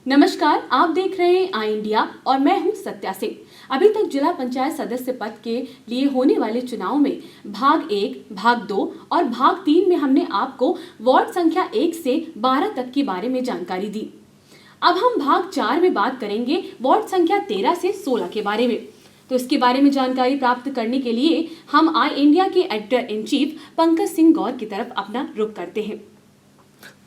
नमस्कार, आप देख रहे हैं आई इंडिया और मैं हूं सत्या सिंह। अभी तक जिला पंचायत सदस्य पद के लिए होने वाले चुनाव में भाग 1, भाग 2 और भाग 3 में हमने आपको वार्ड संख्या 1 से 12 तक के बारे में जानकारी दी। अब हम भाग 4 में बात करेंगे वार्ड संख्या 13 से 16 के बारे में। तो इसके बारे में जानकारी प्राप्त करने के लिए हम आई इंडिया के editor in chief Pankaj Singh Gaur की तरफ अपना रुख करते हैं।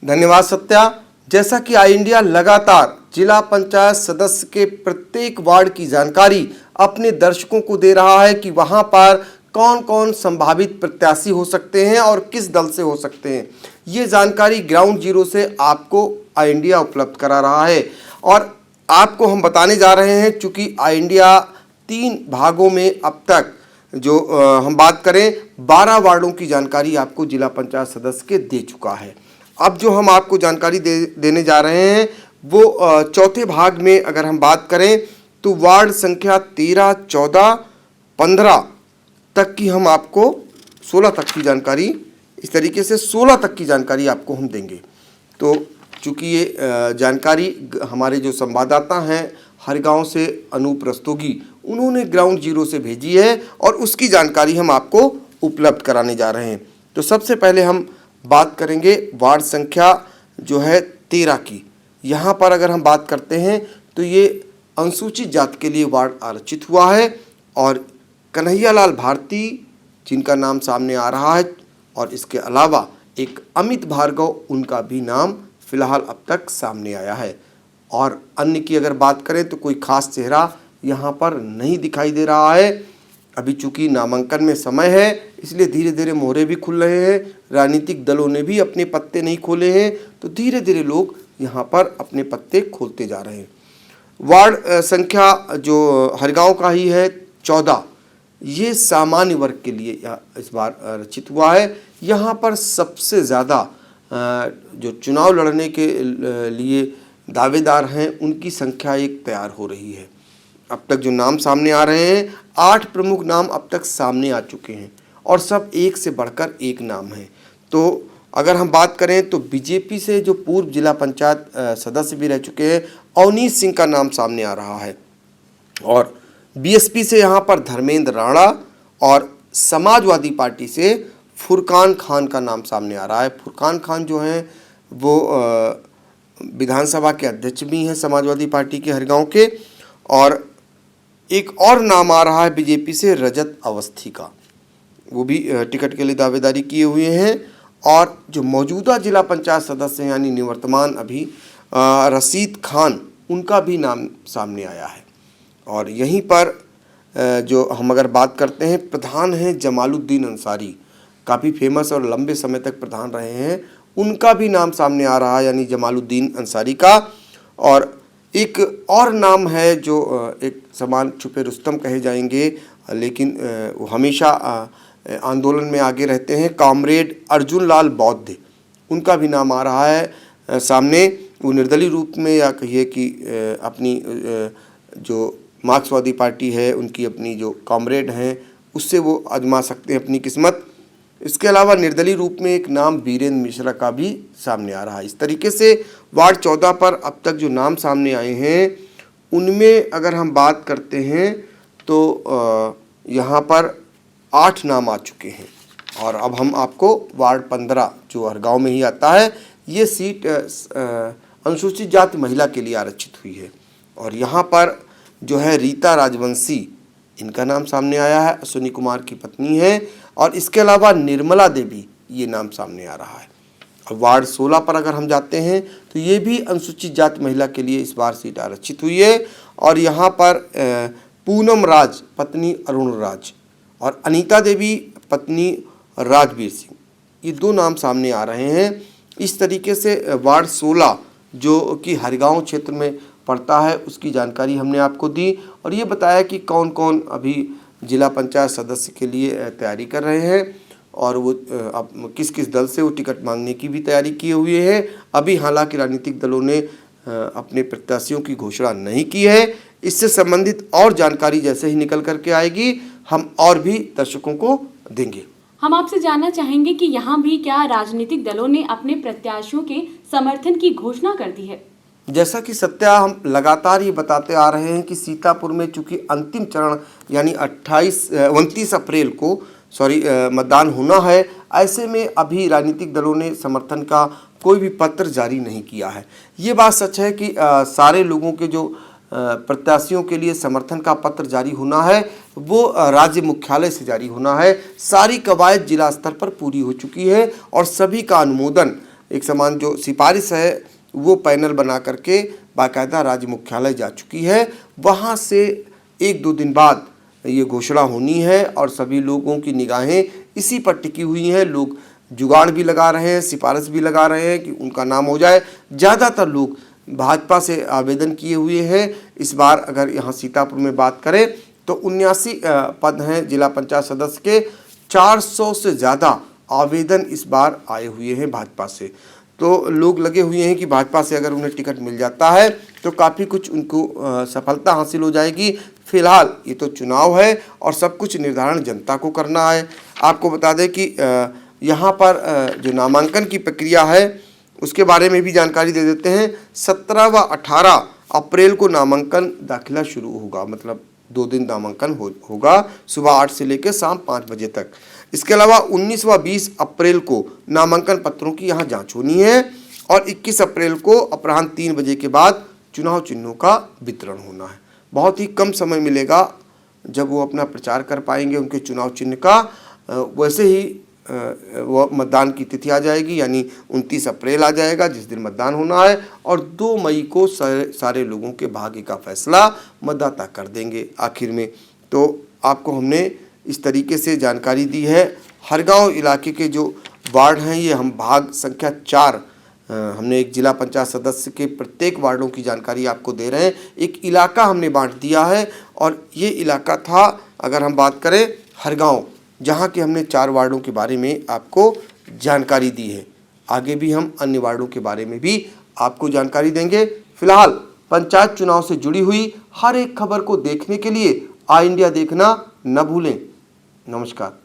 धन्यवाद सत्या। जैसा कि आई इंडिया लगातार जिला पंचायत सदस्य के प्रत्येक वार्ड की जानकारी अपने दर्शकों को दे रहा है कि वहां पर कौन कौन संभावित प्रत्याशी हो सकते हैं और किस दल से हो सकते हैं, ये जानकारी ग्राउंड जीरो से आपको आई इंडिया उपलब्ध करा रहा है। और आपको हम बताने जा रहे हैं, चूँकि आई इंडिया 3 भागों में अब तक जो हम बात करें 12 वार्डों की जानकारी आपको जिला पंचायत सदस्य के दे चुका है। अब जो हम आपको जानकारी देने जा रहे हैं वो चौथे भाग में अगर हम बात करें तो वार्ड संख्या 13, 14, 15 तक की हम आपको 16 तक की जानकारी, इस तरीके से 16 तक की जानकारी आपको हम देंगे। तो चूँकि ये जानकारी हमारे जो संवाददाता हैं हर गांव से अनूप रस्तोगी, उन्होंने ग्राउंड जीरो से भेजी है और उसकी जानकारी हम आपको उपलब्ध कराने जा रहे हैं। तो सबसे पहले हम बात करेंगे वार्ड संख्या जो है 13 की। यहाँ पर अगर हम बात करते हैं तो ये अनुसूचित जाति के लिए वार्ड आरक्षित हुआ है और कन्हैयालाल भारती जिनका नाम सामने आ रहा है, और इसके अलावा एक अमित भार्गव, उनका भी नाम फिलहाल अब तक सामने आया है। और अन्य की अगर बात करें तो कोई खास चेहरा यहाँ पर नहीं दिखाई दे रहा है। अभी चूंकि नामांकन में समय है इसलिए धीरे धीरे मोहरे भी खुल रहे हैं, राजनीतिक दलों ने भी अपने पत्ते नहीं खोले हैं, तो धीरे धीरे लोग यहाँ पर अपने पत्ते खोलते जा रहे हैं। वार्ड संख्या जो हरगांव का ही है 14, ये सामान्य वर्ग के लिए इस बार रचित हुआ है। यहाँ पर सबसे ज़्यादा जो चुनाव लड़ने के लिए दावेदार हैं उनकी संख्या एक तैयार हो रही है। अब तक जो नाम सामने आ रहे हैं 8 प्रमुख नाम अब तक सामने आ चुके हैं और सब एक से बढ़कर एक नाम है। तो अगर हम बात करें तो बीजेपी से जो पूर्व जिला पंचायत सदस्य भी रह चुके हैं अवनीश सिंह का नाम सामने आ रहा है, और बीएसपी से यहाँ पर धर्मेंद्र राणा और समाजवादी पार्टी से फुरकान खान का नाम सामने आ रहा है। फुरकान खान जो हैं वो विधानसभा के अध्यक्ष भी हैं समाजवादी पार्टी के हरगांव के। और एक और नाम आ रहा है बीजेपी से रजत अवस्थी का, वो भी टिकट के लिए दावेदारी किए हुए हैं। और जो मौजूदा जिला पंचायत सदस्य हैं यानी निवर्तमान अभी रशीद खान, उनका भी नाम सामने आया है। और यहीं पर जो हम अगर बात करते हैं प्रधान हैं जमालुद्दीन अंसारी, काफ़ी फेमस और लंबे समय तक प्रधान रहे हैं, उनका भी नाम सामने आ रहा है यानी जमालुद्दीन अंसारी का। और एक और नाम है जो एक समान छुपे रुस्तम कहे जाएंगे, लेकिन वो हमेशा आंदोलन में आगे रहते हैं, कॉमरेड अर्जुन लाल बौद्ध, उनका भी नाम आ रहा है सामने। वो निर्दलीय रूप में या कहिए कि अपनी जो मार्क्सवादी पार्टी है उनकी अपनी जो कॉमरेड हैं उससे वो आजमा सकते हैं अपनी किस्मत। इसके अलावा निर्दलीय रूप में एक नाम वीरेंद्र मिश्रा का भी सामने आ रहा है। इस तरीके से वार्ड 14 पर अब तक जो नाम सामने आए हैं उनमें अगर हम बात करते हैं तो यहाँ पर 8 नाम आ चुके हैं। और अब हम आपको वार्ड 15 जो हरगांव में ही आता है, ये सीट अनुसूचित जाति महिला के लिए आरक्षित हुई है। और यहाँ पर जो है रीता राजवंशी, इनका नाम सामने आया है, अश्विनी कुमार की पत्नी है। और इसके अलावा निर्मला देवी, ये नाम सामने आ रहा है। अब वार्ड 16 पर अगर हम जाते हैं तो ये भी अनुसूचित जाति महिला के लिए इस बार सीट आरक्षित हुई है। और यहाँ पर पूनम राज पत्नी अरुण राज और अनीता देवी पत्नी राजवीर सिंह, ये 2 नाम सामने आ रहे हैं। इस तरीके से वार्ड 16 जो कि हरगांव क्षेत्र में पड़ता है उसकी जानकारी हमने आपको दी और ये बताया कि कौन कौन अभी जिला पंचायत सदस्य के लिए तैयारी कर रहे हैं और वो अब किस किस दल से वो टिकट मांगने की भी तैयारी किए हुए हैं। अभी हालांकि राजनीतिक दलों ने अपने प्रत्याशियों की घोषणा नहीं की है। इससे संबंधित और जानकारी जैसे ही निकल करके आएगी हम और भी दर्शकों को देंगे। हम आपसे जानना चाहेंगे कि यहाँ भी क्या राजनीतिक दलों ने अपने प्रत्याशियों के समर्थन की घोषणा कर दी है? जैसा कि सत्या हम लगातार ये बताते आ रहे हैं कि सीतापुर में चूंकि अंतिम चरण यानी 29 अप्रैल को मतदान होना है, ऐसे में अभी राजनीतिक दलों ने समर्थन का कोई भी पत्र जारी नहीं किया है। ये बात सच है कि सारे लोगों के जो प्रत्याशियों के लिए समर्थन का पत्र जारी होना है वो राज्य मुख्यालय से जारी होना है। सारी कवायद जिला स्तर पर पूरी हो चुकी है और सभी का अनुमोदन एक समान जो सिफारिश है वो पैनल बना करके बाकायदा राज्य मुख्यालय जा चुकी है। वहाँ से 1-2 दिन बाद ये घोषणा होनी है और सभी लोगों की निगाहें इसी पर टिकी हुई हैं। लोग जुगाड़ भी लगा रहे हैं, सिफारिश भी लगा रहे हैं कि उनका नाम हो जाए। ज़्यादातर लोग भाजपा से आवेदन किए हुए हैं। इस बार अगर यहाँ सीतापुर में बात करें तो 79 पद हैं जिला पंचायत सदस्य के। 400 से ज़्यादा आवेदन इस बार आए हुए हैं भाजपा से। तो लोग लगे हुए हैं कि भाजपा से अगर उन्हें टिकट मिल जाता है तो काफ़ी कुछ उनको सफलता हासिल हो जाएगी। फिलहाल ये तो चुनाव है और सब कुछ निर्धारण जनता को करना है। आपको बता दें कि यहाँ पर जो नामांकन की प्रक्रिया है उसके बारे में भी जानकारी दे देते हैं। 17 व 18 अप्रैल को नामांकन दाखिला शुरू होगा, मतलब 2 दिन नामांकन होगा, सुबह 8 से लेकर शाम 5 बजे तक। इसके अलावा 19 व 20 अप्रैल को नामांकन पत्रों की यहाँ जांच होनी है और 21 अप्रैल को अपराह्न 3 बजे के बाद चुनाव चिन्हों का वितरण होना है। बहुत ही कम समय मिलेगा जब वो अपना प्रचार कर पाएंगे उनके चुनाव चिन्ह का। वैसे ही वो मतदान की तिथि आ जाएगी, यानी 29 अप्रैल आ जाएगा जिस दिन मतदान होना है और 2 मई को सारे लोगों के भाग्य का फैसला मतदाता कर देंगे आखिर में। तो आपको हमने इस तरीके से जानकारी दी है। हरगांव इलाके के जो वार्ड हैं ये हम भाग संख्या 4 हमने एक जिला पंचायत सदस्य के प्रत्येक वार्डों की जानकारी आपको दे रहे हैं। एक इलाका हमने बांट दिया है और ये इलाका था, अगर हम बात करें हरगांव, जहाँ के हमने 4 वार्डों के बारे में आपको जानकारी दी है। आगे भी हम अन्य वार्डों के बारे में भी आपको जानकारी देंगे। फिलहाल पंचायत चुनाव से जुड़ी हुई हर एक खबर को देखने के लिए आई इंडिया देखना न भूलें। नमस्कार।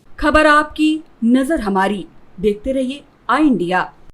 खबर आपकी, नजर हमारी। देखते रहिए आई इंडिया।